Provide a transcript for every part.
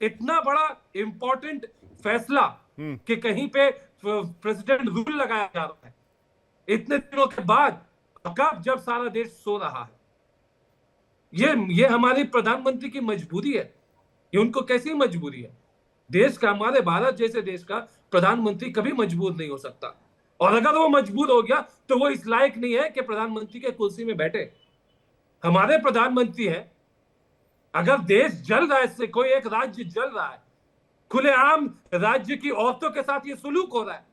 इतना बड़ा इंपॉर्टेंट फैसला कि कहीं पे प्रेसिडेंट रूल लगाया जा रहा है इतने दिनों के बाद, कब, जब सारा देश सो रहा है। ये हमारे प्रधानमंत्री की मजबूरी है। ये उनको कैसी मजबूरी है? देश का, हमारे भारत जैसे देश का प्रधानमंत्री कभी मजबूर नहीं हो सकता, और अगर वो मजबूर हो गया तो वो इस लायक नहीं है कि प्रधानमंत्री के कुर्सी में बैठे। हमारे प्रधानमंत्री है, अगर देश जल रहा है, इससे कोई एक राज्य जल रहा है, खुलेआम राज्य की औरतों के साथ ये सुलूक हो रहा है,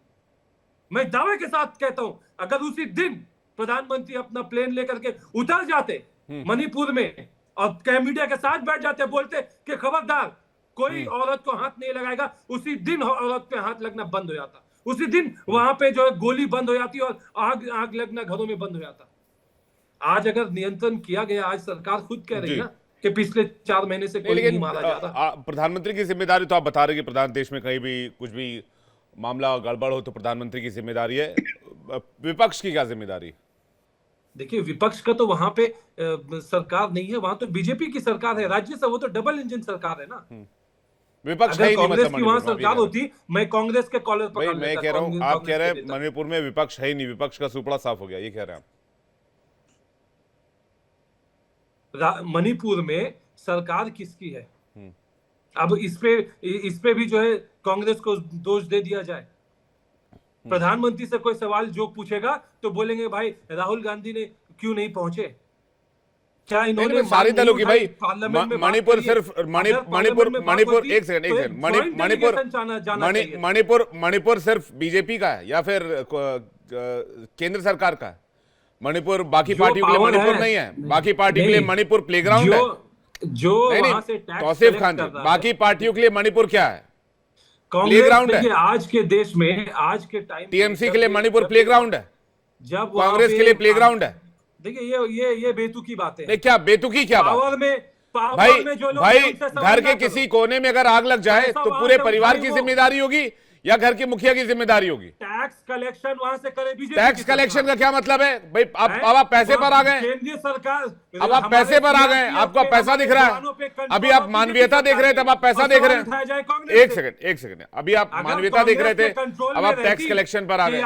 मैं दावे के साथ कहता हूं, अगर उसी दिन प्रधानमंत्री अपना प्लेन लेकर के उतर जाते मणिपुर में और मीडिया के साथ बैठ जाते, बोलते कि खबरदार कोई औरत को हाथ नहीं लगाएगा, उसी दिन औरत पे हाथ लगना बंद हो जाता, उसी दिन वहां पे जो है गोली बंद हो जाती और आग आग लगना घरों में बंद हो जाता। आज अगर नियंत्रण किया गया, आज सरकार खुद कह रही है ना कि पिछले 4 महीने से कोई नहीं मारा जा रहा। प्रधानमंत्री की जिम्मेदारी तो आप बता रहे कि प्रधान देश में कहीं भी कुछ भी मामला गड़बड़ हो तो प्रधानमंत्री की जिम्मेदारी है, विपक्ष की क्या जिम्मेदारी? देखिए, विपक्ष का तो वहां पे सरकार नहीं है, वहां तो बीजेपी की सरकार है, राज्य से वो तो डबल इंजन सरकार है ना। विपक्ष है ही नहीं, कांग्रेस मतलब की वहां सरकार होती, मैं कांग्रेस के कॉलर पर भाई मैं कह रहा हूं, आप कह रहे हैं मणिपुर में विपक्ष है ही नहीं, विपक्ष का सुपड़ा साफ हो गया, ये कह रहे हैं आप। मणिपुर में सरकार किसकी है? अब इस पे भी जो है कांग्रेस को दोष दे दिया जाए। प्रधानमंत्री से कोई सवाल जो पूछेगा तो बोलेंगे भाई राहुल गांधी ने क्यों नहीं पहुंचे, क्या इन्होंने सारी दलों की भाई मणिपुर सिर्फ मणिपुर एक सेकंड मणिपुर सिर्फ बीजेपी का है या फिर केंद्र सरकार का है? मणिपुर बाकी पार्टियों के लिए मणिपुर नहीं है, बाकी पार्टियों के लिए मणिपुर प्लेग्राउंड है जो वहां से तौसीफ खान जी, बाकी पार्टियों के लिए मणिपुर क्या है? प्लेग्राउंड है। आज के देश में, आज के टाइम टीएमसी के लिए मणिपुर प्लेग्राउंड है, जब कांग्रेस के लिए प्लेग्राउंड है। देखिए ये बेतुकी बातें हैं। क्या बेतुकी क्या पावर बात? भाई घर के किसी कोने में अगर आग लग जाए तो पूरे परिवार की जिम्मेदारी होगी या घर की मुखिया की जिम्मेदारी होगी? टैक्स कलेक्शन वहां से करे बीजेपी। टैक्स कलेक्शन का क्या मतलब है भाई? अब आप पैसे पर आ गए, केंद्रीय सरकार, अब आप पैसे पर आ गए, आपका पैसा दिख रहा है। अभी आप मानवीयता देख रहे थे, अब आप पैसा देख रहे हैं। एक सेकंड, अभी आप मानवीयता देख रहे थे, अब आप टैक्स कलेक्शन पर आ गए।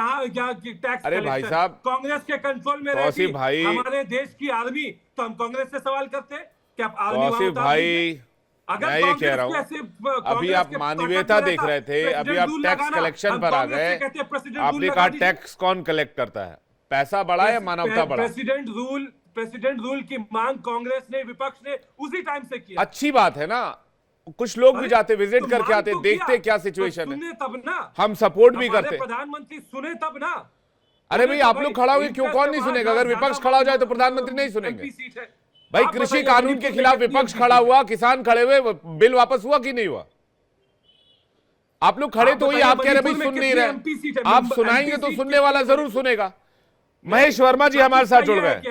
अरे भाई साहब, कांग्रेस के कंट्रोल में रहती भाई हमारे देश की आर्मी, तो हम कांग्रेस से सवाल करते कि आप आर्मी भाई, मैं ये कह रहा हूं, अभी आप मानवीयता देख रहे थे, अभी आप टैक्स कलेक्शन पर आ गए। आपने कहा टैक्स कौन कलेक्ट करता है? पैसा बड़ा है, मानवता बड़ा? प्रेसिडेंट रूल की मांग कांग्रेस ने, विपक्ष ने उसी टाइम से किया। अच्छी बात है ना, कुछ लोग भी जाते, विजिट करके आते, देखते क्या सिचुएशन है, तब ना हम सपोर्ट भी करते। प्रधानमंत्री सुने तब ना। अरे भाई आप लोग खड़ा हुए, क्यों कौन नहीं सुनेगा? अगर विपक्ष खड़ा हो जाए तो प्रधानमंत्री नहीं सुनेंगे? भाई कृषि कानून के खिलाफ विपक्ष खड़ा हुआ, किसान खड़े हुए, बिल वापस हुआ कि नहीं हुआ? आप लोग खड़े तो ही, आप कह रहे भाई सुन नहीं रहे, आप सुनाएंगे तो सुनने वाला जरूर सुनेगा। महेश वर्मा जी हमारे साथ जुड़ गए।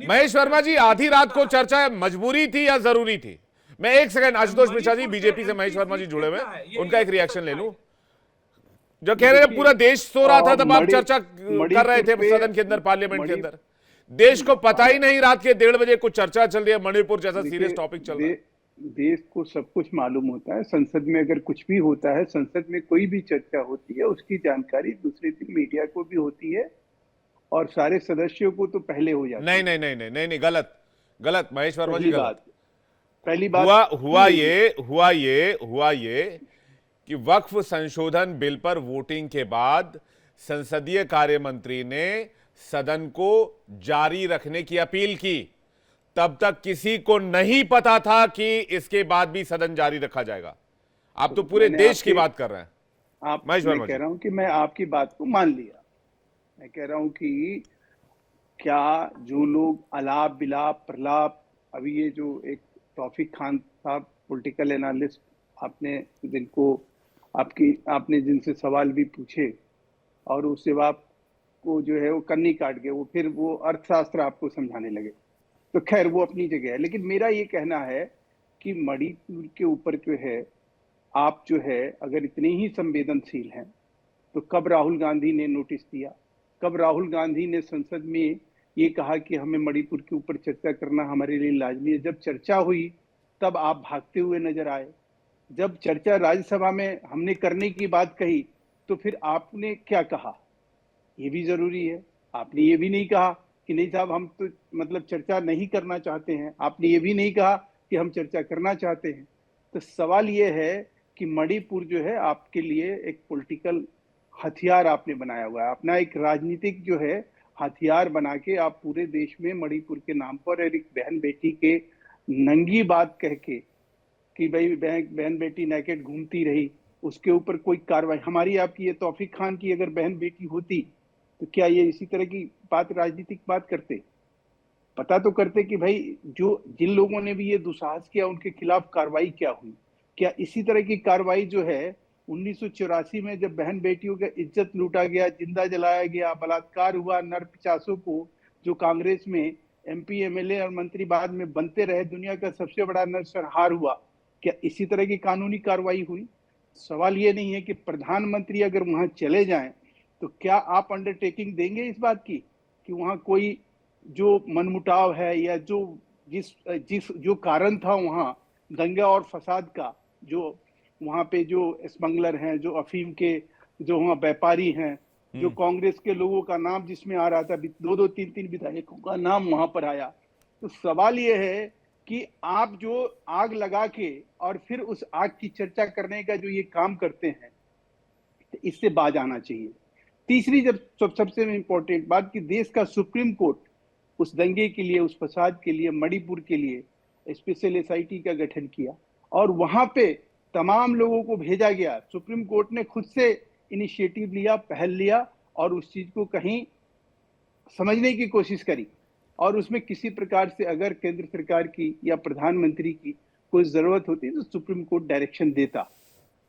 महेश वर्मा जी, आधी रात को चर्चा मजबूरी थी या जरूरी थी? मैं एक सेकंड, आशुतोष मिश्रा जी बीजेपी से महेश वर्मा जी जुड़े हुए, उनका एक रिएक्शन ले लूं। जो कह रहे हैं पूरा देश सो रहा था तब आप चर्चा कर रहे थे सदन के अंदर, पार्लियामेंट के अंदर। देश को पता ही नहीं, रात के 1:30 बजे कुछ चर्चा चल रही है, मणिपुर जैसा सीरियस टॉपिक चल रहा है। देश को सब कुछ मालूम होता है, संसद में अगर कुछ भी होता है, संसद में कोई भी चर्चा होती है, उसकी जानकारी दूसरे दिन मीडिया को भी होती है और सारे सदस्यों को तो पहले हो जाता है। नहीं, गलत महेश वर्मा जी, गलत। पहली बात हुआ ये कि वक्फ संशोधन बिल पर वोटिंग के बाद संसदीय कार्य मंत्री ने सदन को जारी रखने की अपील की। तब तक किसी को नहीं पता था कि इसके बाद भी सदन जारी रखा जाएगा। आप तो पूरे देश की बात कर रहे हैं। मैं कह रहा हूं कि मैं आपकी बात को मान लिया। मैं कह रहा हूं कि क्या जो लोग अलाप बिलाप प्रलाप, अभी ये जो एक तौफीक खान साहब पॉलिटिकल एनालिस्ट, आपने जिनसे सवाल भी पूछे और उससे आप को जो है वो कन्नी काट गए, वो फिर वो अर्थशास्त्र आपको समझाने लगे, तो खैर वो अपनी जगह है। लेकिन मेरा ये कहना है कि मणिपुर के ऊपर जो है, आप जो है अगर इतने ही संवेदनशील हैं तो कब राहुल गांधी ने नोटिस दिया? कब राहुल गांधी ने संसद में ये कहा कि हमें मणिपुर के ऊपर चर्चा करना हमारे लिए लाजमी है? जब चर्चा हुई तब आप भागते हुए नजर आए। जब चर्चा राज्यसभा में हमने करने की बात कही तो फिर आपने क्या कहा, ये भी जरूरी है। आपने ये भी नहीं कहा कि नहीं साहब हम तो मतलब चर्चा नहीं करना चाहते हैं, आपने ये भी नहीं कहा कि हम चर्चा करना चाहते हैं। तो सवाल ये है कि मणिपुर जो है आपके लिए एक पॉलिटिकल हथियार आपने बनाया हुआ है, अपना एक राजनीतिक जो है हथियार बना के आप पूरे देश में मणिपुर के नाम पर और एक बहन बेटी के नंगी बात कह के कि भाई बहन बेटी नेकेड घूमती रही, उसके ऊपर कोई कार्रवाई। हमारी आपकी ये तौफीक खान की अगर बहन बेटी होती तो क्या ये इसी तरह की बात राजनीतिक बात करते? पता तो करते कि भाई जो जिन लोगों ने भी ये दुस्साहस किया उनके खिलाफ कार्रवाई क्या हुई। क्या इसी तरह की कार्रवाई जो है 1984 में जब बहन बेटियों का इज्जत लूटा गया, जिंदा जलाया गया, बलात्कार हुआ नर पिचासों को, जो कांग्रेस में MP MLA और मंत्री बाद में बनते रहे, दुनिया का सबसे बड़ा नरसंहार हुआ, क्या इसी तरह की कानूनी कार्रवाई हुई? सवाल ये नहीं है कि प्रधानमंत्री अगर वहां चले जाएं तो क्या आप अंडरटेकिंग देंगे इस बात की कि वहां कोई जो मनमुटाव है या जो जो कारण था वहां दंगा और फसाद का, जो वहां पे जो स्मगलर हैं, जो अफीम के जो वहां व्यापारी हैं, जो कांग्रेस के लोगों का नाम जिसमें आ रहा था, 2-2, 3-3 विधायकों का नाम वहां पर आया। तो सवाल ये है कि आप जो आग लगा के और फिर उस आग की चर्चा करने का जो ये काम करते हैं, तो इससे बाज आना चाहिए। तीसरी जब सबसे इंपॉर्टेंट बात कि देश का सुप्रीम कोर्ट उस दंगे के लिए, उस फसाद के लिए, मणिपुर के लिए स्पेशल SIT का गठन किया और वहां पे तमाम लोगों को भेजा गया। सुप्रीम कोर्ट ने खुद से इनिशिएटिव लिया, पहल लिया और उस चीज को कहीं समझने की कोशिश करी और उसमें किसी प्रकार से अगर केंद्र सरकार की या प्रधानमंत्री की कोई जरूरत होती तो सुप्रीम कोर्ट डायरेक्शन देता।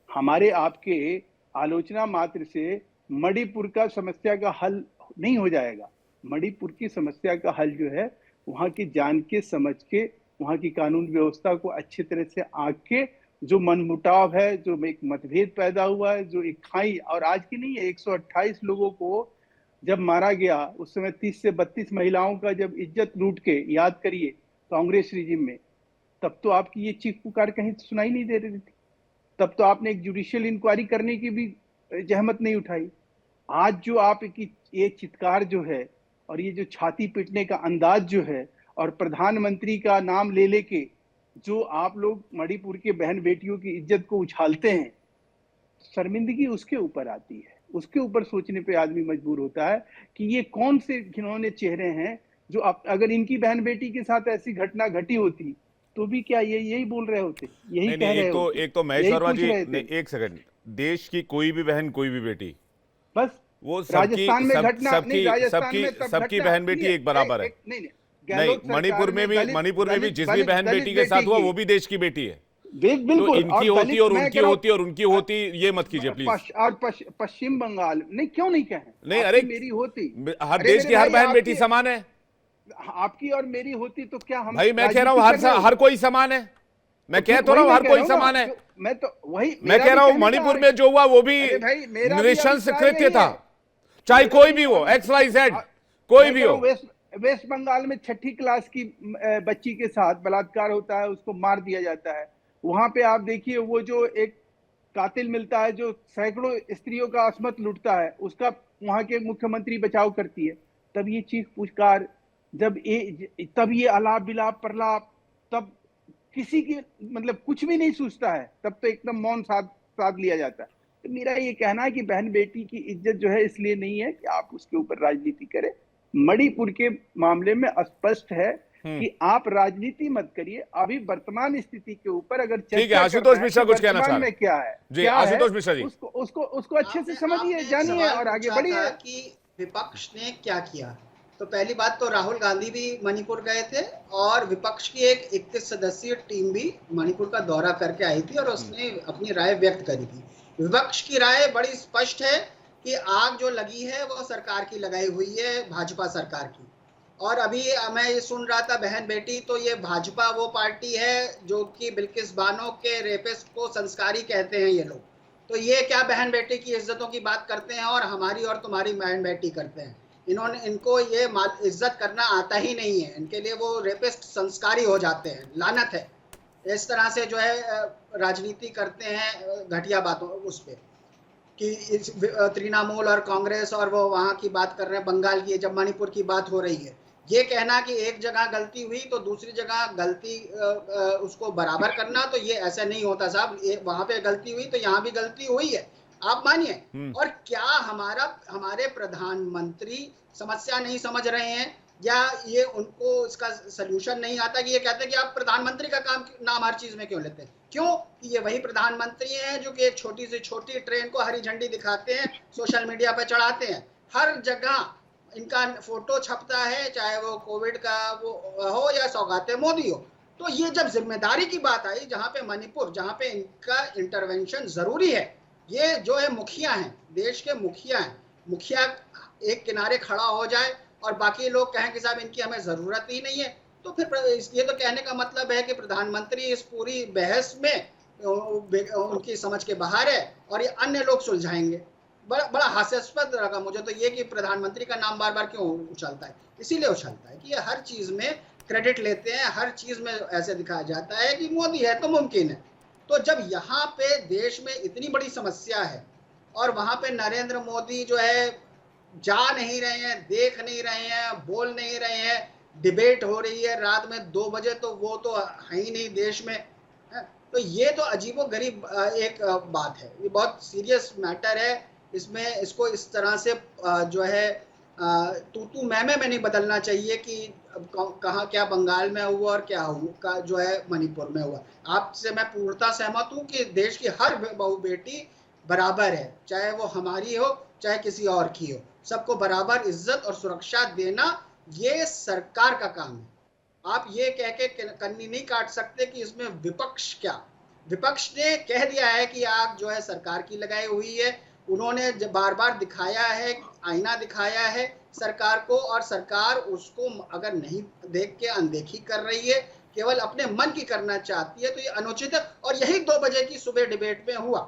हमारे आपके आलोचना मात्र से मणिपुर का समस्या का हल नहीं हो जाएगा। मणिपुर की समस्या का हल जो है वहां की जान के समझ के, वहां की कानून व्यवस्था को अच्छी तरह से आंक के, जो मनमुटाव है, जो एक मतभेद पैदा हुआ है, जो एक खाई, और आज की नहीं है, 128 लोगों को जब मारा गया उस समय 30 से 32 महिलाओं का जब इज्जत लूट के, याद करिए कांग्रेस रिजिम में, तब तो आपकी ये चीख पुकार कहीं सुनाई नहीं दे रही थी। तब तो आपने एक जुडिशियल इंक्वायरी करने की भी जहमत नहीं उठाई। आज जो आपकी ये चित्कार जो है और ये जो छाती पीटने का अंदाज जो है और प्रधानमंत्री का नाम ले लेके जो आप लोग मणिपुर के बहन बेटियों की इज्जत को उछालते हैं, शर्मिंदगी उसके ऊपर आती है। उसके ऊपर सोचने पे आदमी मजबूर होता है कि ये कौन से घिनौने चेहरे हैं जो अगर इनकी बहन बेटी के साथ ऐसी घटना घटी होती तो भी क्या ये यही बोल रहे होते, यही कह रहे होते? एक तो महेश वर्मा जी, एक सेकंड, देश की कोई भी बहन, कोई भी बेटी, बस वो राजस्थान में घटना, सबकी बहन बेटी एक बराबर है। नहीं, मणिपुर में भी जिस भी बहन बेटी के साथ हुआ वो भी देश की बेटी है। बिल्कुल, तो इनकी होती और उनकी होती और उनकी होती, ये मत कीजिए प्लीज। और पश्चिम बंगाल नहीं, क्यों नहीं कहें? नहीं, अरे मेरी होती, हर देश की हर बहन बेटी समान है। आपकी और मेरी होती तो क्या हम? भाई मैं कह रहा हूँ हर कोई समान है। मैं कह तो रहा हूँ हर कोई समान है। मैं तो वही मैं कह रहा हूँ मणिपुर में जो हुआ वो भी नृशंस कृत्य था, चाहे कोई भी हो, XYZ कोई भी हो। वेस्ट बंगाल में 6ठी क्लास की बच्ची के साथ बलात्कार होता है, उसको मार दिया जाता है। वहां पे आप देखिए वो जो एक कातिल मिलता है जो सैकड़ों स्त्रियों का अस्मत लूटता है, उसका वहां के मुख्यमंत्री बचाव करती है। तब ये चीख पुकार, तब ये अलाप बिलाप प्रलाप, तब किसी की मतलब कुछ भी नहीं सूझता है, तब तो एकदम मौन साध लिया जाता है। तो मेरा ये कहना है कि बहन बेटी की इज्जत जो है इसलिए नहीं है कि आप उसके ऊपर राजनीति करें। मणिपुर के मामले में स्पष्ट है कि आप राजनीति मत करिए। अभी वर्तमान स्थिति के ऊपर अगर चर्चा, आशुतोष मिश्रा कुछ कहना चाह रहे हैं, क्या है जी आशुतोष मिश्रा जी, उसको अच्छे से समझिए, जानिए और आगे बढ़िए कि विपक्ष ने क्या किया। तो पहली बात तो राहुल गांधी भी मणिपुर गए थे और विपक्ष की एक 21 सदस्यीय टीम भी मणिपुर का दौरा करके आई थी और उसने अपनी राय व्यक्त करी थी। विपक्ष की राय बड़ी स्पष्ट है कि आग जो लगी है वो सरकार की लगाई हुई है, भाजपा सरकार की। और अभी मैं ये सुन रहा था बहन बेटी, तो ये भाजपा वो पार्टी है जो कि बिल्किस बानो के रेपिस्ट को संस्कारी कहते हैं ये लोग। तो ये क्या बहन बेटी की इज्जतों की बात करते हैं और हमारी और तुम्हारी बहन बेटी करते हैं। इनको ये इज्जत करना आता ही नहीं है, इनके लिए वो रेपिस्ट संस्कारी हो जाते हैं। लानत है इस तरह से जो है राजनीति करते हैं घटिया बातों उस पे कि इस तृणमूल और कांग्रेस और वो वहां की बात कर रहे हैं बंगाल की, जब मणिपुर की बात हो रही है, ये कहना कि एक जगह गलती हुई तो दूसरी जगह गलती उसको बराबर करना, तो ये ऐसा नहीं होता साहब। वहां पे गलती हुई तो यहाँ भी गलती हुई है, आप मानिए। और क्या हमारे प्रधानमंत्री समस्या नहीं समझ रहे हैं, या ये उनको इसका सलूशन नहीं आता कि ये कहते हैं कि आप प्रधानमंत्री का नाम हर चीज में क्यों लेते हैं? क्यों? ये वही प्रधानमंत्री हैं जो कि एक छोटी से छोटी ट्रेन को हरी झंडी दिखाते हैं, सोशल मीडिया पे चढ़ाते हैं, हर जगह इनका फोटो छपता है, चाहे वो कोविड का वो हो या सौगाते मोदी हो। तो ये जब जिम्मेदारी की बात आई, जहां पे मणिपुर, जहां पे इनका इंटरवेंशन जरूरी है, ये जो है मुखिया हैं, देश के मुखिया हैं, मुखिया एक किनारे खड़ा हो जाए और बाकी लोग कहें कि साहब इनकी हमें जरूरत ही नहीं है, तो फिर ये तो कहने का मतलब है कि प्रधानमंत्री इस पूरी बहस में उनकी समझ के बाहर है और ये अन्य लोग सुलझाएंगे। बड़ा हास्यास्पद लगा मुझे तो ये कि प्रधानमंत्री का नाम बार बार क्यों उछलता है। इसीलिए उछलता है कि ये हर चीज में क्रेडिट लेते हैं, हर चीज में ऐसे दिखाया जाता है कि मोदी है तो मुमकिन है। तो जब यहाँ पे देश में इतनी बड़ी समस्या है और वहां पे नरेंद्र मोदी जो है जा नहीं रहे हैं, देख नहीं रहे हैं, बोल नहीं रहे हैं, डिबेट हो रही है रात में 2 बजे, तो वो तो है ही नहीं देश में, तो ये तो अजीबोगरीब एक बात है। ये बहुत सीरियस मैटर है, इसमें इसको इस तरह से जो है तू मैं नहीं बदलना चाहिए कि कहाँ क्या बंगाल में हुआ और क्या हुआ जो है मणिपुर में हुआ। आपसे मैं पूर्णतः सहमत हूँ कि देश की हर बहू बेटी बराबर है, चाहे वो हमारी हो चाहे किसी और की हो, सबको बराबर इज्जत और सुरक्षा देना ये सरकार का काम है। आप ये कह के कन्नी नहीं काट सकते कि इसमें विपक्ष क्या, विपक्ष ने कह दिया है कि आग जो है सरकार की लगाई हुई है, उन्होंने बार बार दिखाया है, आईना दिखाया है सरकार को, और सरकार उसको अगर नहीं देख के अनदेखी कर रही है, केवल अपने मन की करना चाहती है, तो ये अनुचित है। और यही 2 बजे की सुबह डिबेट में हुआ,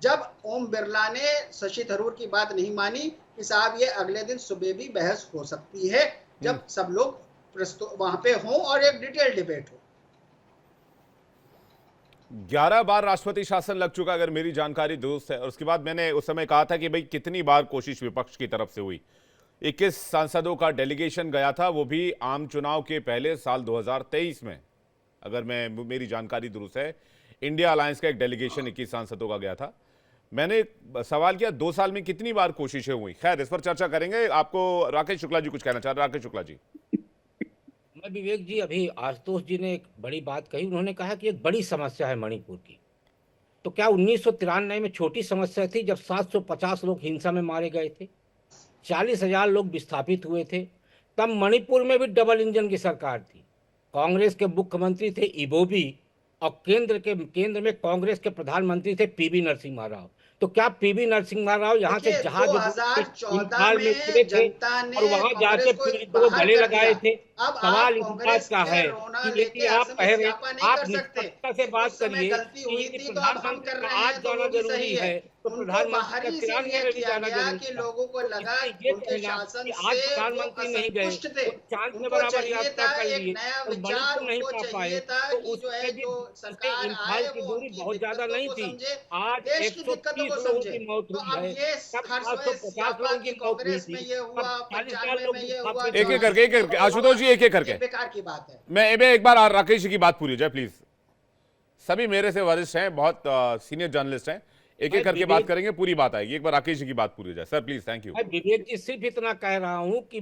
जब ओम बिरला ने शशि थरूर की बात नहीं मानी कि साहब ये अगले दिन सुबह भी बहस हो सकती है, जब सब लोग वहां पे हों और एक डिटेल डिबेट हो। 11 बार राष्ट्रपति शासन लग चुका अगर मेरी जानकारी दुरुस्त है, और उसके बाद मैंने उस समय कहा था कि भाई कितनी बार कोशिश विपक्ष की तरफ से हुई। 21 सांसदों का डेलीगेशन गया था, वो भी आम चुनाव के पहले साल 2023 में, अगर मेरी जानकारी दुरुस्त है, इंडिया अलायंस का एक डेलीगेशन 21 सांसदों का गया था। मैंने सवाल किया 2 साल में कितनी बार कोशिशें हुई। खैर इस पर चर्चा करेंगे। आपको राकेश शुक्ला जी कुछ कहना चाह रहे हैं? राकेश शुक्ला जी। मैं विवेक जी, अभी आशुतोष जी ने एक बड़ी बात कही, उन्होंने कहा कि एक बड़ी समस्या है मणिपुर की। तो क्या 1993 में छोटी समस्या थी जब 750 लोग हिंसा में मारे गए थे, 40,000 लोग विस्थापित हुए थे? तब मणिपुर में भी डबल इंजन की सरकार थी, कांग्रेस के मुख्यमंत्री थे इबोबी और केंद्र में कांग्रेस के प्रधानमंत्री थे पीवी नरसिम्हा राव। तो क्या पीवी नरसिम्हा राव यहाँ से जहाज इम्फाल में उतरे थे और वहां जाके पीड़ितों को गले लगाए थे? सवाल इस बात का है कि यदि आप निष्पक्षता से बात करिए कि प्रधानमंत्री का आज जाना जरूरी है, तो प्रधानमंत्री का तिरानवे में भी जाना जरूरी है। ये कहना कि आज प्रधानमंत्री नहीं गए तो चांद में बराबर यात्रा कर लिए और मणिपुर नहीं पा पाए, तो उसमें भी इम्फाल की दूरी बहुत ज्यादा नहीं थी। आज 130 लोगों की मौत हुई है, तब 750 लोगों की मौत हुई थी, 40,000 लोग एक एक करके आशुतोष जी, एक एक करके बेकार की बात है। मैं एक बार राकेश जी की बात पूरी हो जाए प्लीज। सभी मेरे से वरिष्ठ हैं, बहुत सीनियर जर्नलिस्ट हैं, एक एक करके बात करेंगे, पूरी बात आएगी। एक बार राकेश जी की बात पूरी हो जाए sir please. Thank you. Vivek ji, सिर्फ इतना कह रहा हूं कि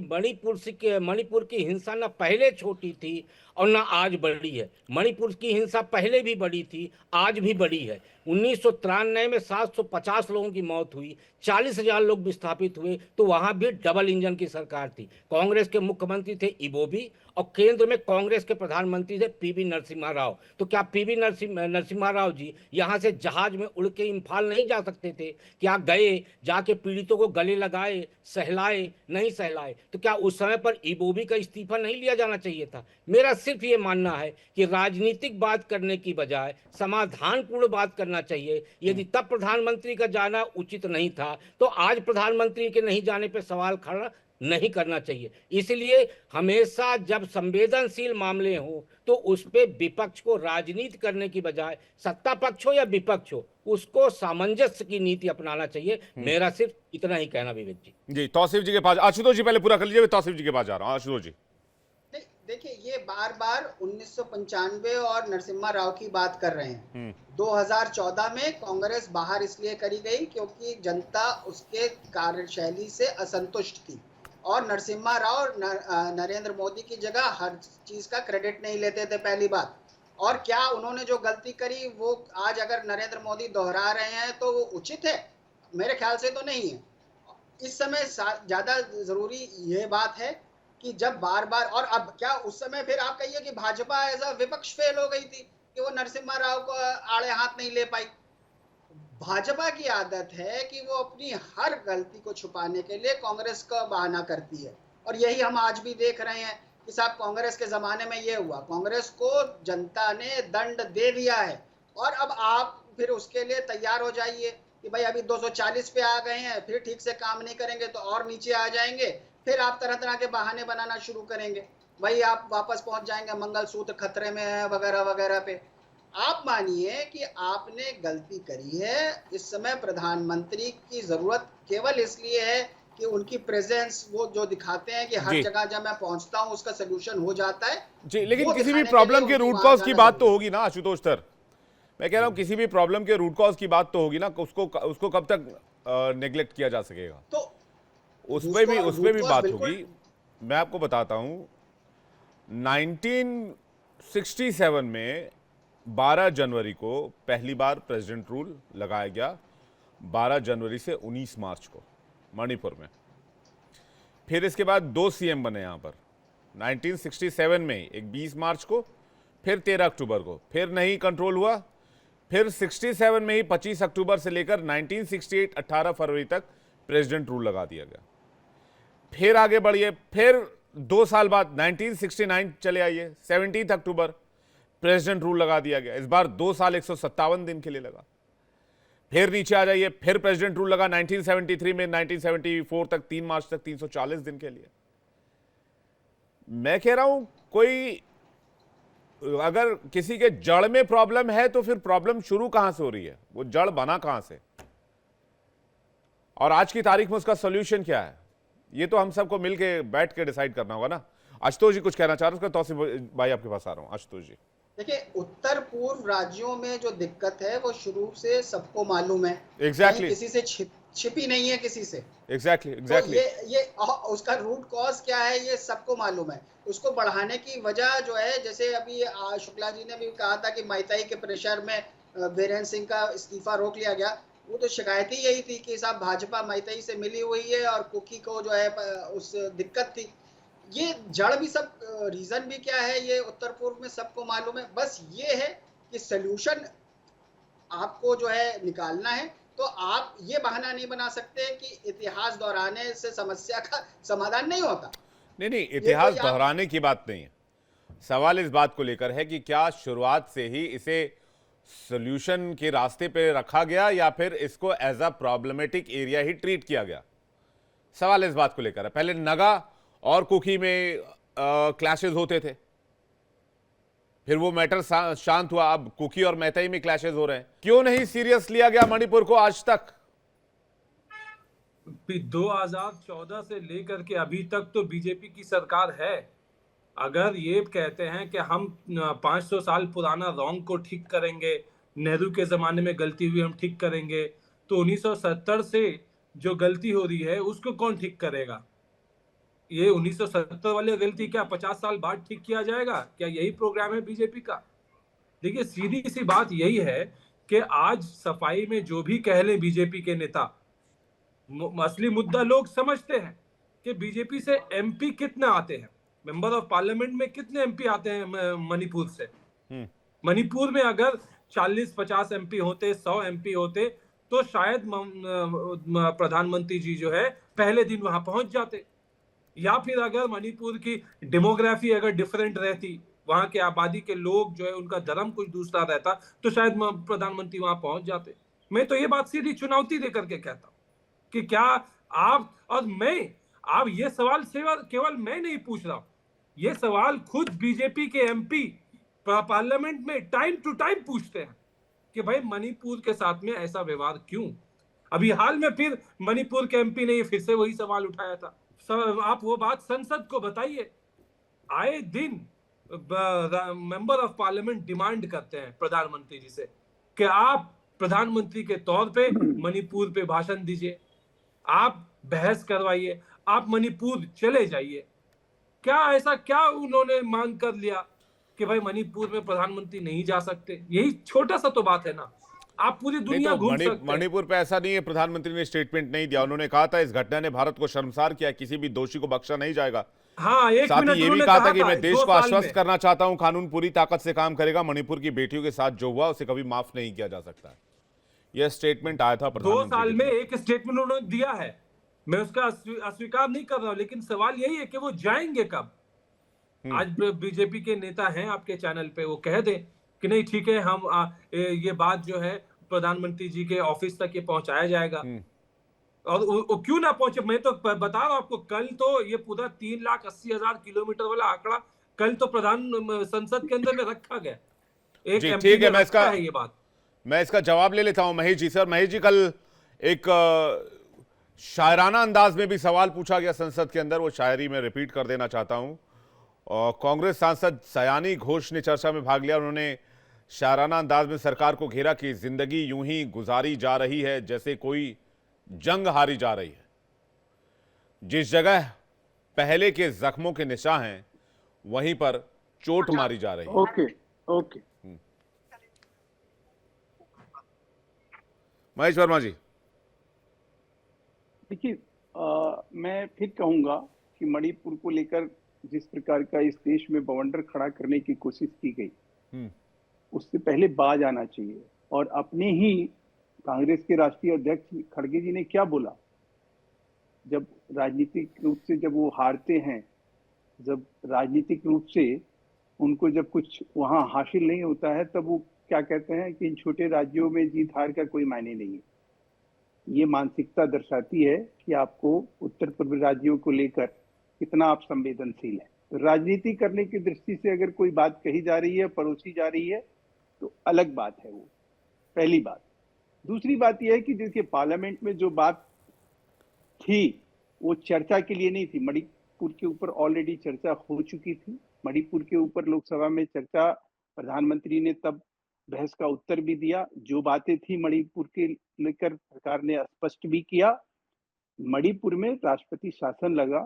मणिपुर की हिंसा ना पहले छोटी थी और ना आज बड़ी है। मणिपुर की हिंसा पहले भी बड़ी थी, आज भी बड़ी है। 1993 में 750 लोगों की मौत हुई, 40,000 लोग विस्थापित हुए, तो वहां भी डबल इंजन की सरकार थी। कांग्रेस के मुख्यमंत्री थे इबोबी और केंद्र में कांग्रेस के प्रधानमंत्री थे पीवी नरसिम्हा राव। तो क्या पीवी नरसिम्हा राव जी यहाँ से जहाज में उड़ के इम्फाल नहीं जा सकते थे? क्या गए, जाके पीड़ितों को गले लगाए, सहलाए, नहीं सहलाए? तो क्या उस समय पर इबोबी का इस्तीफा नहीं लिया जाना चाहिए था? मेरा सिर्फ ये मानना है कि राजनीतिक बात करने की बजाय समाधानपूर्ण बात करना चाहिए। यदि तब प्रधानमंत्री का जाना उचित नहीं था, तो आज प्रधानमंत्री के नहीं जाने पर सवाल खड़ा नहीं करना चाहिए। इसलिए हमेशा जब संवेदनशील मामले हो तो उस पे विपक्ष को राजनीति करने की बजाय, सत्ता पक्ष हो या विपक्ष हो, उसको सामंजस्य की नीति अपनाना चाहिए। मेरा सिर्फ इतना ही कहना विवेक जी। जी, तौसीफ जी के पास, आशुतोष जी पहले पूरा कर लीजिए, तौसीफ जी के पास जा रहा हूं। आशुतोष जी, नहीं, देखिए, ये बार बार 1995 और नरसिम्हा राव की बात कर रहे हैं। 2014 में कांग्रेस बाहर इसलिए करी गई क्योंकि जनता उसके कार्यशैली से असंतुष्ट थी और नरसिम्हा राव नरेंद्र मोदी की जगह हर चीज का क्रेडिट नहीं लेते थे, पहली बात। और क्या उन्होंने जो गलती करी वो आज अगर नरेंद्र मोदी दोहरा रहे हैं तो वो उचित है? मेरे ख्याल से तो नहीं है। इस समय ज्यादा जरूरी ये बात है कि जब बार बार, और अब क्या उस समय फिर आप कहिए कि भाजपा एज अ विपक्ष फेल हो गई थी कि वो नरसिम्हा राव को आड़े हाथ नहीं ले पाई। भाजपा की आदत है कि वो अपनी हर गलती को छुपाने के लिए कांग्रेस का बहाना करती है, और यही हम आज भी देख रहे हैं कि साहब कांग्रेस के जमाने में ये हुआ, कांग्रेस को जनता ने दंड दे दिया है और अब आप फिर उसके लिए तैयार हो जाइए कि भाई अभी 240 पे आ गए हैं, फिर ठीक से काम नहीं करेंगे तो और नीचे आ जाएंगे, फिर आप तरह तरह के बहाने बनाना शुरू करेंगे, भाई आप वापस पहुंच जाएंगे, मंगलसूत्र खतरे में है वगैरह वगैरह पे। आप मानिए कि आपने गलती करी है। इस समय प्रधानमंत्री की जरूरत केवल इसलिए है कि उनकी प्रेजेंस वो जो दिखाते हैं कि हर जगह जब मैं पहुंचता हूं उसका सोल्यूशन हो जाता है जी। लेकिन किसी भी प्रॉब्लम के रूट कॉज की बात तो होगी ना आशुतोष सर, मैं कह रहा हूं किसी भी प्रॉब्लम के रूट कॉज की बात तो होगी ना, उसको कब तक नेग्लेक्ट किया जा सकेगा? तो उसमें भी बात होगी। मैं आपको बताता हूं 1967 में 12 जनवरी को पहली बार प्रेसिडेंट रूल लगाया गया, 12 जनवरी से 19 मार्च को मणिपुर में। फिर इसके बाद 2 सीएम बने यहां पर 1967 में, एक 20 मार्च को, फिर 13 अक्टूबर को। फिर नहीं कंट्रोल हुआ, फिर 67 में ही 25 अक्टूबर से लेकर 1968 18 फरवरी तक प्रेसिडेंट रूल लगा दिया गया। फिर आगे बढ़िए, फिर 2 साल बाद 1969 चले आइए, 17 अक्टूबर प्रेसिडेंट रूल लगा दिया गया। इस बार 2 साल 157 दिन के लिए लगा। फिर नीचे आ जाइए, फिर प्रेसिडेंट रूल लगा 1973 में, 1974 तक 3 मार्च तक 340 दिन के लिए। मैं कह रहा हूं कोई अगर किसी के जड़ में प्रॉब्लम है तो फिर प्रॉब्लम शुरू कहां से हो रही है, वो जड़ बना कहां से, और आज की तारीख में उसका सोल्यूशन क्या है, ये तो हम सबको मिलके बैठ के डिसाइड करना होगा ना। आशुतोष जी कुछ कहना चाह रहे हैं? तौसीफ भाई आपके पास आ रहा हूं। आशुतोष जी, देखिए, उत्तर पूर्व राज्यों में जो दिक्कत है वो शुरू से सबको मालूम है। एग्जैक्टली, किसी से छिपी नहीं है किसी से। एग्जैक्टली तो ये उसका रूट कॉज क्या है ये सबको मालूम है। उसको बढ़ाने की वजह जो है, जैसे अभी शुक्ला जी ने भी कहा था कि मैताई के प्रेशर में बीरेन्द्र सिंह का इस्तीफा रोक लिया गया, वो तो शिकायत ही यही थी कि साहब भाजपा मैताई से मिली हुई है और कुकी को जो है उस दिक्कत थी। ये जड़ भी सब, रीजन भी क्या है ये उत्तर पूर्व में सबको मालूम है। बस ये है कि सोल्यूशन आपको जो है निकालना है, तो आप ये बहाना नहीं बना सकते कि इतिहास दोहराने से समस्या का समाधान नहीं होता। नहीं, इतिहास दोहराने की बात नहीं है। सवाल इस बात को लेकर है कि क्या शुरुआत से ही इसे सोल्यूशन के रास्ते पे रखा गया या फिर इसको एज अ प्रॉब्लमेटिक एरिया ही ट्रीट किया गया। सवाल इस बात को लेकर है। पहले नगा और कुकी में क्लैशेस होते थे, फिर वो मैटर शांत हुआ, अब कुकी और मैताई में क्लैशेस हो रहे हैं। क्यों नहीं सीरियस लिया गया मणिपुर को आज तक? 2014 से लेकर के अभी तक तो बीजेपी की सरकार है। अगर ये कहते हैं कि हम 500 साल पुराना रॉन्ग को ठीक करेंगे, नेहरू के जमाने में गलती हुई हम ठीक करेंगे, तो 1970 से जो गलती हो रही है उसको कौन ठीक करेगा? ये 1970 वाली गलती क्या 50 साल बाद ठीक किया जाएगा? क्या यही प्रोग्राम है बीजेपी का? देखिए, सीधी सी बात यही है कि आज सफाई में जो भी कह लें बीजेपी के नेता, असली मुद्दा लोग समझते हैं कि बीजेपी से एमपी कितने आते हैं, मेंबर ऑफ पार्लियामेंट में कितने एमपी आते हैं मणिपुर से। मणिपुर में अगर 40-50 एमपी होते, 100 एमपी होते, तो शायद प्रधानमंत्री जी जो है पहले दिन वहां पहुंच जाते। या फिर अगर मणिपुर की डेमोग्राफी अगर डिफरेंट रहती, वहां के आबादी के लोग जो है उनका धर्म कुछ दूसरा रहता, तो शायद प्रधानमंत्री वहां पहुंच जाते। मैं तो ये बात सीधी चुनौती देकर के कहता हूं कि क्या आप और मैं आप ये सवाल केवल मैं नहीं पूछ रहा हूं, ये सवाल खुद बीजेपी के एमपी पार्लियामेंट में टाइम टू टाइम पूछते हैं कि भाई मणिपुर के साथ में ऐसा व्यवहार क्यों। अभी हाल में फिर मणिपुर के एमपी ने फिर से वही सवाल उठाया था। आप वो बात संसद को बताइए। आए दिन मेंबर ऑफ पार्लियामेंट डिमांड करते हैं प्रधानमंत्री जी से कि आप प्रधानमंत्री के तौर पे मणिपुर पे भाषण दीजिए, आप बहस करवाइए, आप मणिपुर चले जाइए। क्या ऐसा क्या उन्होंने मांग कर लिया कि भाई मणिपुर में प्रधानमंत्री नहीं जा सकते? यही छोटा सा तो बात है ना, आप पूरी दुनिया घूम सकते हैं। मणिपुर पे ऐसा नहीं है, प्रधानमंत्री ने स्टेटमेंट नहीं दिया। उन्होंने कहा था इस घटना ने भारत को शर्मसार किया, किसी भी दोषी को बख्शा नहीं जाएगा। हाँ, साथ ही ये भी कहा था कि मैं देश को आश्वस्त करना चाहता हूं, कानून पूरी ताकत से काम करेगा, मणिपुर की बेटियों के साथ जो हुआ उसे कभी माफ नहीं किया जा सकता। यह स्टेटमेंट आया था 2 साल में एक स्टेटमेंट उन्होंने दिया है, मैं उसका अस्वीकार नहीं कर रहा हूं, लेकिन सवाल यही है कि वो जाएंगे कब। आज बीजेपी के नेता हैं आपके चैनल पे, वो कह दें कि नहीं ठीक है, हम ये बात जो है प्रधानमंत्री जी के ऑफिस तक ये पहुंचाया जाएगा, और वो क्यों ना पहुंचे। मैं तो बता रहा हूं आपको, कल तो ये पूरा 3,80,000 किलोमीटर वाला आंकड़ा कल तो संसद के अंदर में रखा गया। एक एमपी ने रखा है ये बात। मैं इसका जवाब ले लेता हूं महेश जी से। और महेश जी, कल एक शायराना अंदाज में भी सवाल पूछा गया संसद के अंदर, वो शायरी में रिपीट कर देना चाहता हूं। और कांग्रेस सांसद सयानी घोष ने चर्चा में भाग लिया। उन्होंने शायराना अंदाज में सरकार को घेरा कि जिंदगी यूं ही गुजारी जा रही है जैसे कोई जंग हारी जा रही है। जिस जगह पहले के जख्मों के निशान हैं वहीं पर चोट मारी जा रही है। ओके महेश वर्मा जी, देखिए, मैं फिर कहूंगा कि मणिपुर को लेकर जिस प्रकार का इस देश में बवंडर खड़ा करने की कोशिश की गई, उससे पहले बाज आना चाहिए। और अपने ही कांग्रेस के राष्ट्रीय अध्यक्ष खड़गे जी ने क्या बोला, जब राजनीतिक रूप से जब वो हारते हैं, जब राजनीतिक रूप से उनको जब कुछ वहां हासिल नहीं होता है, तब वो क्या कहते हैं कि इन छोटे राज्यों में जीत हार का कोई मायने नहीं है। ये मानसिकता दर्शाती है कि आपको उत्तर पूर्व राज्यों को लेकर कितना आप संवेदनशील है। तो राजनीति करने की दृष्टि से अगर कोई बात कही जा रही है, परोसी जा रही है, तो अलग बात है वो, पहली बात। दूसरी बात यह है कि देखिए, पार्लियामेंट में जो बात थी वो चर्चा के लिए नहीं थी। मणिपुर के ऊपर ऑलरेडी चर्चा हो चुकी थी। मणिपुर के ऊपर लोकसभा में चर्चा, प्रधानमंत्री ने तब बहस का उत्तर भी दिया। जो बातें थी मणिपुर के लेकर सरकार ने स्पष्ट भी किया। मणिपुर में राष्ट्रपति शासन लगा,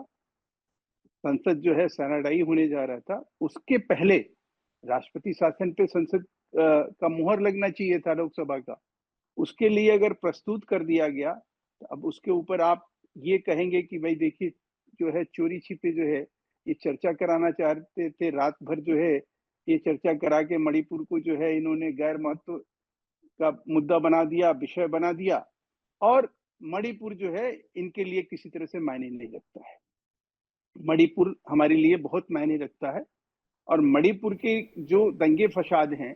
संसद जो है सैनाडाई होने जा रहा था, उसके पहले राष्ट्रपति शासन पे संसद का मुहर लगना चाहिए था लोकसभा का। उसके लिए अगर प्रस्तुत कर दिया गया, तो अब उसके ऊपर आप ये कहेंगे कि भाई देखिए जो है चोरी छिपे जो है ये चर्चा कराना चाहते थे, रात भर जो है ये चर्चा करा के मणिपुर को जो है इन्होंने गैर महत्व का मुद्दा बना दिया, विषय बना दिया, और मणिपुर जो है इनके लिए किसी तरह से मायने नहीं रखता है। मणिपुर हमारे लिए बहुत मायने रखता है। और मणिपुर के जो दंगे फसाद हैं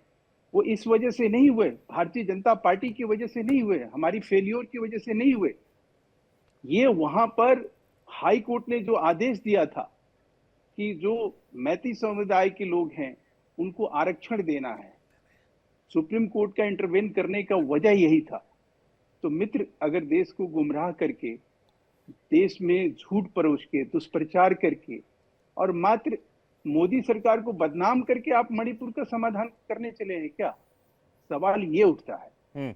वो इस वजह से नहीं हुए, भारतीय जनता पार्टी की वजह से नहीं हुए, हमारी फेल्योर की वजह से नहीं हुए। ये वहां पर हाई कोर्ट ने जो आदेश दिया था कि जो मैती समुदाय के लोग हैं उनको आरक्षण देना है, सुप्रीम कोर्ट का इंटरवेन करने का वजह यही था। तो मित्र, अगर देश को गुमराह करके, देश में झूठ परोस के, दुष्प्रचार करके और मात्र मोदी सरकार को बदनाम करके आप मणिपुर का समाधान करने चले हैं क्या? सवाल ये उठता है।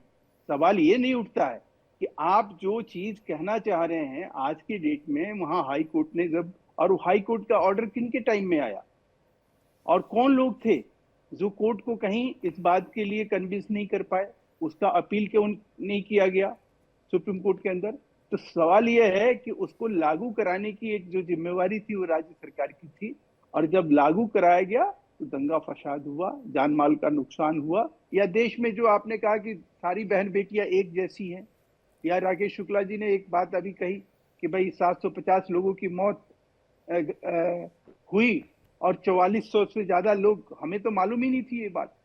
सवाल ये नहीं उठता है कि आप जो चीज कहना चाह रहे हैं आज की डेट में, वहां हाई कोर्ट ने जब, और हाई कोर्ट का ऑर्डर किन के टाइम में आया और कौन लोग थे जो कोर्ट को कहीं इस बात के लिए कन्विंस नहीं कर पाए, उसका अपील क्यों नहीं किया गया सुप्रीम कोर्ट के अंदर? तो सवाल यह है कि उसको लागू कराने की एक जो जिम्मेवारी थी वो राज्य सरकार की थी, और जब लागू कराया गया तो दंगा फसाद हुआ, जान माल का नुकसान हुआ। या देश में जो आपने कहा कि सारी बहन बेटियां एक जैसी हैं, या राकेश शुक्ला जी ने एक बात अभी कही कि भाई 750 लोगों की मौत हुई और 4400 से ज्यादा लोग, हमें तो मालूम ही नहीं थी ये बात।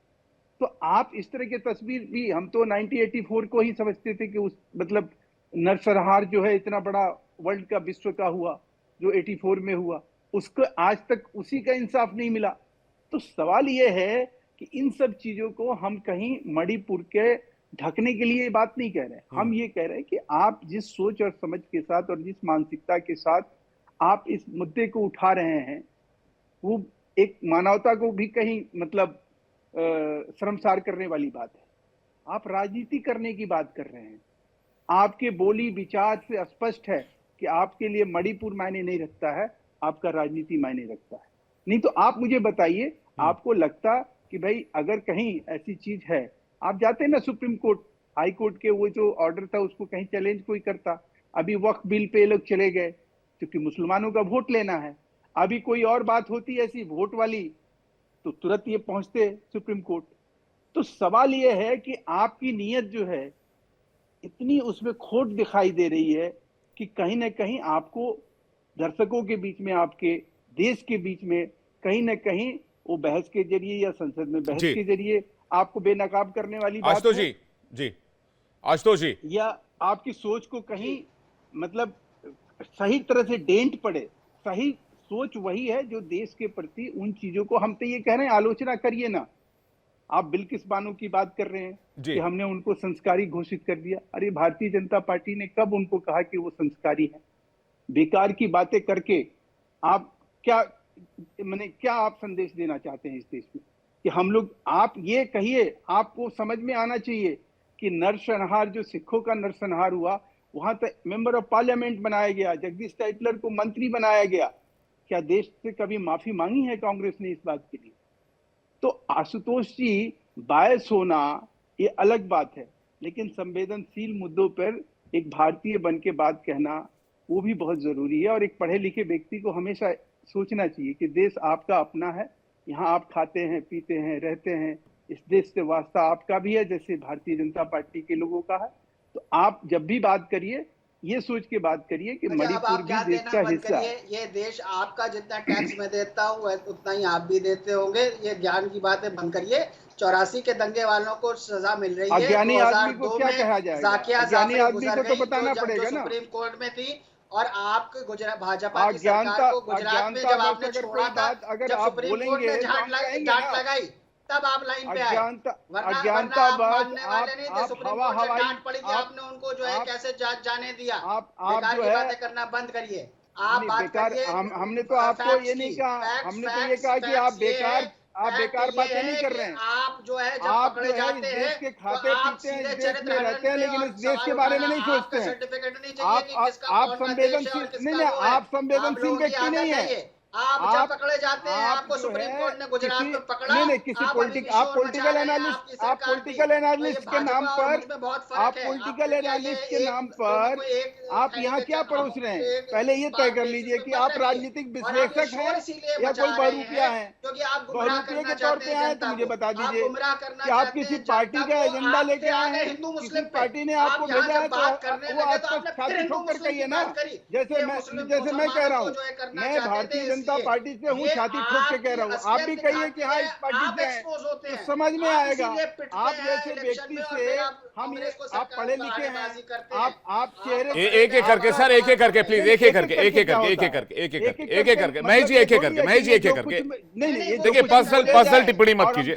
तो आप इस तरह की तस्वीर भी, हम तो 1984 को ही समझते थे कि उस मतलब नरसंहार जो है इतना बड़ा वर्ल्ड का, विश्व का हुआ, जो 84 में हुआ, उसको आज तक उसी का इंसाफ नहीं मिला। तो सवाल यह है कि इन सब चीजों को हम कहीं मणिपुर के ढकने के लिए बात नहीं कह रहे, हम ये कह रहे हैं कि आप जिस सोच और समझ के साथ और जिस मानसिकता के साथ आप इस मुद्दे को उठा रहे हैं, वो एक मानवता को भी कहीं मतलब शर्मसार करने वाली बात है। आप राजनीति करने की बात कर रहे हैं। आपके बोली विचार से स्पष्ट है कि आपके लिए मणिपुर मायने नहीं रखता है, आपका राजनीति मायने रखता है। नहीं तो आप मुझे बताइए, आपको लगता कि भाई अगर कहीं ऐसी चीज है, आप जाते ना सुप्रीम कोर्ट, हाई कोर्ट के वो जो ऑर्डर था उसको कहीं चैलेंज कोई करता। अभी वक्फ बिल पे लोग चले गए क्योंकि मुसलमानों का वोट लेना है। अभी कोई और बात होती ऐसी वोट वाली तो तुरंत ये पहुंचते सुप्रीम कोर्ट। तो सवाल ये है कि आपकी नीयत जो है इतनी उसमें खोट दिखाई दे रही है कि कहीं ना कहीं आपको दर्शकों के बीच में, आपके देश के बीच में कहीं ना कहीं वो बहस के जरिए या संसद में बहस के जरिए आपको बेनकाब करने वाली बात आशुतोष जी आशुतोष जी, या आपकी सोच को कहीं मतलब सही तरह से डेंट पड़े। सही सोच वही है जो देश के प्रति उन चीजों को, हम तो ये कह रहे हैं आलोचना करिए ना। आप बिल्किस बानो की बात कर रहे हैं कि हमने उनको संस्कारी घोषित कर दिया। अरे भारतीय जनता पार्टी ने कब उनको कहा कि वो संस्कारी है? बेकार की बातें करके आप क्या आप संदेश देना चाहते हैं इस देश में कि हम लोग, आप ये कहिए, आपको समझ में आना चाहिए कि नरसंहार जो सिखों का नरसंहार हुआ, वहां तक मेंबर ऑफ पार्लियामेंट बनाया गया, जगदीश टाइटलर को मंत्री बनाया गया। क्या देश से कभी माफी मांगी है कांग्रेस ने इस बात के लिए? तो आशुतोष जी, बायस होना ये अलग बात है, लेकिन संवेदनशील मुद्दों पर एक भारतीय बन के बात कहना वो भी बहुत जरूरी है। और एक पढ़े लिखे व्यक्ति को हमेशा सोचना चाहिए कि देश आपका अपना है, यहाँ आप खाते हैं, पीते हैं, रहते हैं, इस देश से वास्ता आपका भी है जैसे भारतीय जनता पार्टी के लोगों का है। तो आप जब भी बात करिए ये सोच के बात करिए कि मणिपुर भी देश का हिस्सा है। ये देश आपका जितना टैक्स मैं देता हूँ उतना ही आप भी देते होंगे। ये ज्ञान की बातें बंद करिए। 84 के दंगे वालों को सजा मिल रही है। अज्ञानी आदमी को क्या कहा जाएगा? अज्ञानी आदमी को तो बताना पड़ेगा ना। सुप्रीम कोर्ट में थी और आपके गुजरात भाजपा की सरकार को गुजरात में जब आपने छोड़ा था, जब सुप्रीम कोर्ट ने डांट लगाई तब आप लाइन पे आए। अज्ञानता आप डांट पड़ी थी, आपने उनको जो है कैसे जाने दिया। बेकार की बातें करना बंद करिए। आप बात करिए। हमने तो आपको ये नहीं कहा, हमने तो ये कहा कि आप बेकार बातें नहीं कर रहे हैं। आप जो है जब पकड़े जाते हैं देश के खाते पीते हैं, इस देश में रहते हैं, लेकिन इस देश के बारे में नहीं सोचते हैं। सर्टिफिकेट नहीं चाहिए कि किसका आप संवेदनशील नहीं, आप संवेदनशील व्यक्ति नहीं है। आप जब पकड़े जाते हैं, आपको सुप्रीम कोर्ट ने गुजरात में पकड़ा। नहीं, किसी आप पॉलिटिकल एनालिस्ट के नाम पर, आप पॉलिटिकल एनालिस्ट के नाम पर आप यहाँ क्या परोस रहे हैं? पहले ये तय कर लीजिए कि आप राजनीतिक विश्लेषक हैं या कोई बहरूपिया हैं। बहरूपिया के तौर पे आए तो मुझे बता दीजिए कि आप किसी पार्टी का एजेंडा लेके आए हैं, किसी पार्टी ने आपको भेजा है तो वो आपको छाती ठोक कर कहिए ना। जैसे मैं कह रहा हूँ, मैं भारतीय जनता पार्टी से हूँ, छाती ठोक के कह रहा हूँ। आप भी कहिए कि हाँ इस पार्टी से हैं, तो समझ में आएगा। आप जैसे व्यक्ति से हम ये, आप पढ़े लिखे हैं, आप चेहरे एक एक करके सर, एक एक करके प्लीज, एक एक करके महेश जी, एक एक करके नहीं, देखिए पर्सनल टिप्पणी मत कीजिए,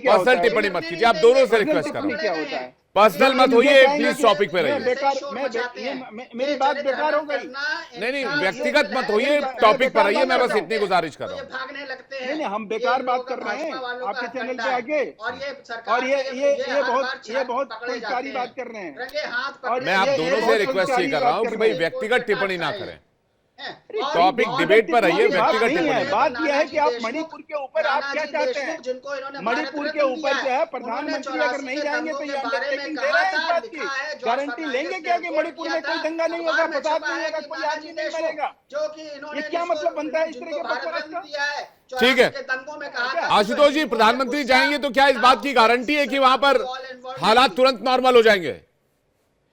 पर्सनल टिप्पणी मत कीजिए, आप दोनों से रिक्वेस्ट कर रहा हूँ, पर्सनल मत होइए, प्लीज टॉपिक पे रहिए। मेरी बात बेकार हो गई। नहीं, व्यक्तिगत मत होइए, टॉपिक पर रहिए, मैं बस इतनी गुजारिश कर रहा हूँ। भागने लगते हैं। नहीं, हम बेकार बात कर रहे हैं आपके चैनल पे आके, और ये बहुत सारी बात कर रहे हैं। मैं आप दोनों से रिक्वेस्ट ये कर रहा हूँ कि भाई व्यक्तिगत टिप्पणी ना करें, टॉपिक डिबेट पर रहिए, व्यक्तिगत टिप्पणी। बात यह है कि आप मणिपुर के ऊपर आप क्या चाहते हैं? मणिपुर के ऊपर जो है प्रधानमंत्री अगर नहीं जाएंगे तो ये अंडरटेकिंग दे रहे हैं इस बात की, गारंटी लेंगे क्या कि मणिपुर में कोई दंगा नहीं होगा, फसाद नहीं होगा, कोई आदमी नहीं मरेगा? ये क्या मतलब बनता है इस तरह के बकवास का? ठीक है आशुतोष जी, प्रधानमंत्री जाएंगे तो क्या इस बात की गारंटी है कि वहां पर हालात तुरंत नॉर्मल हो जाएंगे?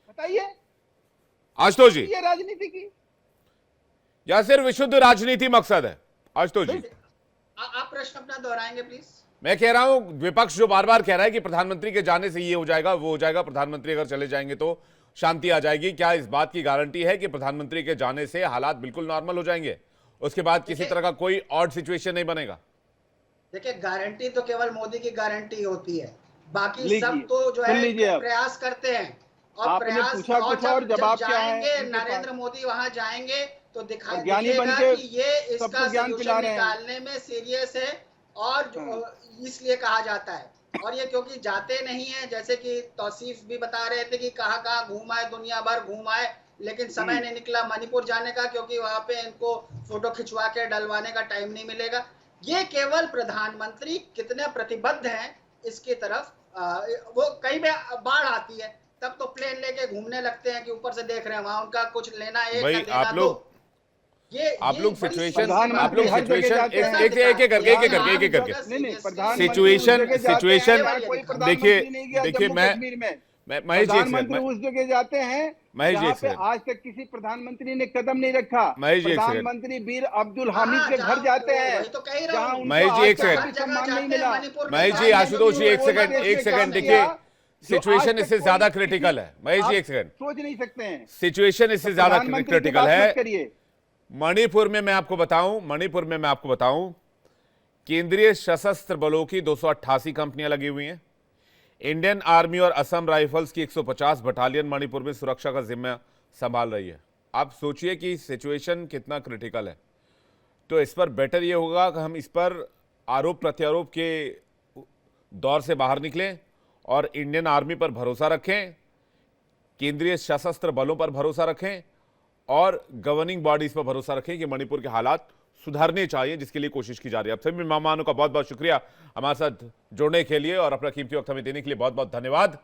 बताइए आशुतोष जी, ये राजनीति की या सिर्फ विशुद्ध राजनीति मकसद है? आशुतोष जी, आप प्रश्न अपना दोहराएंगे प्लीज। मैं कह रहा हूं विपक्ष जो बार बार कह रहा है कि प्रधानमंत्री के जाने से ये हो जाएगा, वो हो जाएगा, प्रधानमंत्री अगर चले जाएंगे तो शांति आ जाएगी? क्या इस बात की गारंटी है कि प्रधानमंत्री के जाने से हालात बिल्कुल नॉर्मल हो जाएंगे, उसके बाद किसी तरह का कोई ऑड सिचुएशन नहीं बनेगा? देखिए, गारंटी तो केवल मोदी की गारंटी होती है, बाकी लीजिए, सब तो जो सुन लीजिए है आप। प्रयास करते हैं और आपने प्रयास पूछा और कुछ और जब जवाब क्या है जाएंगे उनके पास? नरेंद्र मोदी वहां जाएंगे तो दिखाई और ज्ञानी बन दिखेगा के कि ये इसका सबको ज्ञान पिला सलूशन रहे हैं। निकालने में सीरियस है और इसलिए कहा जाता है। और ये क्योंकि जाते नहीं है, जैसे कि तौसीफ भी बता रहे थे कि कहाँ कहाँ घूमाए, दुनिया भर घूमाए, लेकिन समय नहीं निकला मणिपुर जाने का, क्योंकि वहां पे इनको फोटो खिंचवा के डलवाने का टाइम नहीं मिलेगा। ये केवल प्रधानमंत्री कितने प्रतिबद्ध हैं इसकी तरफ। वो कहीं पे बाढ़ आती है तब तो प्लेन लेके घूमने लगते हैं कि ऊपर से देख रहे हैं, वहां उनका कुछ लेना एक भाई ना देना आप दो। लोग सिचुएशन एक एक करके देखिए महेश जी प्रधानमंत्री उस जगह जाते हैं महेश जी जहाँ पे आज तक किसी प्रधानमंत्री ने कदम नहीं रखा। महेश जी प्रधानमंत्री वीर अब्दुल हामिद के घर जाते हैं, जहाँ उनको महेश जी एक आज तक सेकंड, सम्मान नहीं मिला। महेश जी आशुतोष जी एक सेकंड देखिए, सिचुएशन इससे ज्यादा क्रिटिकल है। महेश जी एक सेकंड, सोच नहीं सकते हैं, सिचुएशन इससे ज्यादा क्रिटिकल है। करिए। मणिपुर में मैं आपको बताऊं, केंद्रीय सशस्त्र बलों की 288 कंपनियां लगी हुई हैं। इंडियन आर्मी और असम राइफल्स की 150 बटालियन मणिपुर में सुरक्षा का जिम्मा संभाल रही है। आप सोचिए कि सिचुएशन कितना क्रिटिकल है। तो इस पर बेटर ये होगा कि हम इस पर आरोप प्रत्यारोप के दौर से बाहर निकलें और इंडियन आर्मी पर भरोसा रखें, केंद्रीय सशस्त्र बलों पर भरोसा रखें और गवर्निंग बॉडीज पर भरोसा रखें कि मणिपुर के हालात सुधारने चाहिए, जिसके लिए कोशिश की जा रही है। आप सभी मेहमानों का बहुत बहुत शुक्रिया हमारे साथ जुड़ने के लिए और अपना कीमती वक्त हमें देने के लिए बहुत बहुत धन्यवाद।